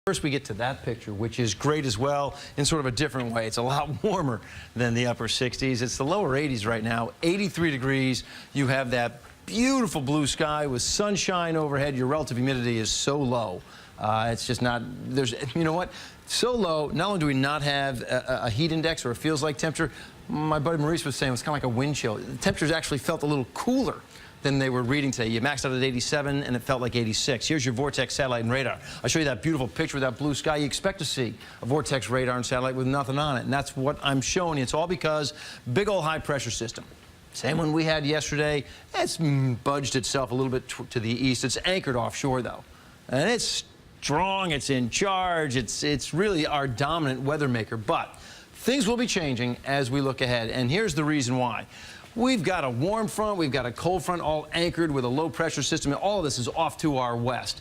First, we get to that picture, which is great as well in sort of a different way. It's a lot warmer than the upper 60s. It's the lower 80s right now, 83 degrees. You have that beautiful blue sky with sunshine overhead. Your relative humidity is so low. It's just not, you know what? So low, not only do we not have a heat index or a feels like temperature, my buddy Maurice was saying it was kind of like a wind chill. The temperatures actually felt a little cooler than they were reading today. You maxed out at 87 and it felt like 86. Here's your Vortex satellite and radar. I'll show you that beautiful picture with that blue sky. You expect to see a Vortex radar and satellite with nothing on it, and that's what I'm showing you. It's all because big old high pressure system. Same one we had yesterday. It's budged itself a little bit to the east. It's anchored offshore though, and it's strong, it's in charge, it's really our dominant weather maker. But things will be changing as we look ahead, and here's the reason why. We've got a warm front, we've got a cold front, all anchored with a low pressure system, and all of this is off to our west.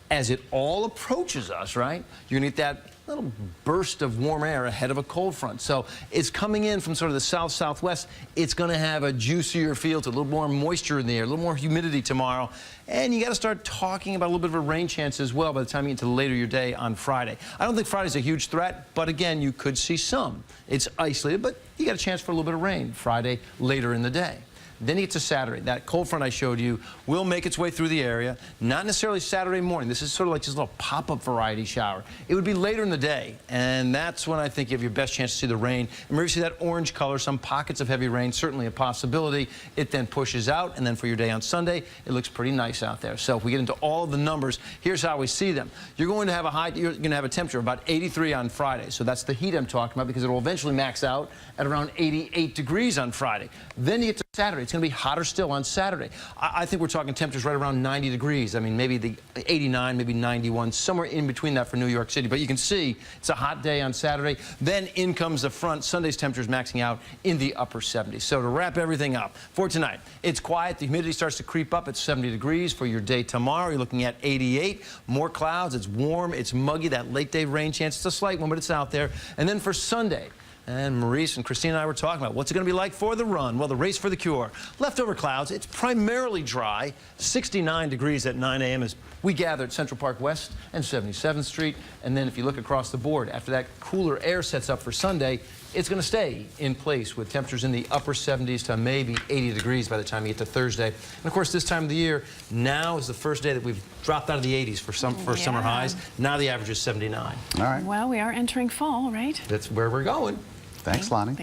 As it all approaches us, right, you're going to get that little burst of warm air ahead of a cold front. So it's coming in from sort of the south-southwest. It's going to have a juicier feel to a little more moisture in the air, a little more humidity tomorrow. And you got to start talking about a little bit of a rain chance as well by the time you get to the later your day on Friday. I don't think Friday's a huge threat, but again, you could see some. It's isolated, but you got a chance for a little bit of rain Friday later in the day. Then you get to Saturday. That cold front I showed you will make its way through the area. Not necessarily Saturday morning. This is sort of like just a little pop-up variety shower. It would be later in the day, and that's when I think you have your best chance to see the rain. And maybe you see that orange color, some pockets of heavy rain, certainly a possibility. It then pushes out, and then for your day on Sunday, it looks pretty nice out there. So if we get into all of the numbers, here's how we see them. You're going to have you're going to have a temperature of about 83 on Friday. So that's the heat I'm talking about, because it will eventually max out at around 88 degrees on Friday. Then you get to Saturday. It's going to be hotter still on Saturday. I think we're talking temperatures right around 90 degrees. I mean, maybe the 89, maybe 91, somewhere in between that for New York City. But you can see it's a hot day on Saturday. Then in comes the front. Sunday's temperatures maxing out in the upper 70s. So to wrap everything up for tonight, it's quiet. The humidity starts to creep up at 70 degrees. For your day tomorrow, you're looking at 88. More clouds. It's warm. It's muggy. That late day rain chance. It's a slight one, but it's out there. And then for Sunday, and Maurice and Christine and I were talking about what's it going to be like for the run. Well, the race for the cure. Leftover clouds. It's primarily dry. 69 degrees at 9 a.m. as we gather at Central Park West and 77th Street. And then if you look across the board, after that cooler air sets up for Sunday, it's going to stay in place with temperatures in the upper 70s to maybe 80 degrees by the time you get to Thursday. And of course, this time of the year, now is the first day that we've dropped out of the 80s for summer highs. Now the average is 79. All right. Well, we are entering fall, right? That's where we're going. Thanks, Lonnie.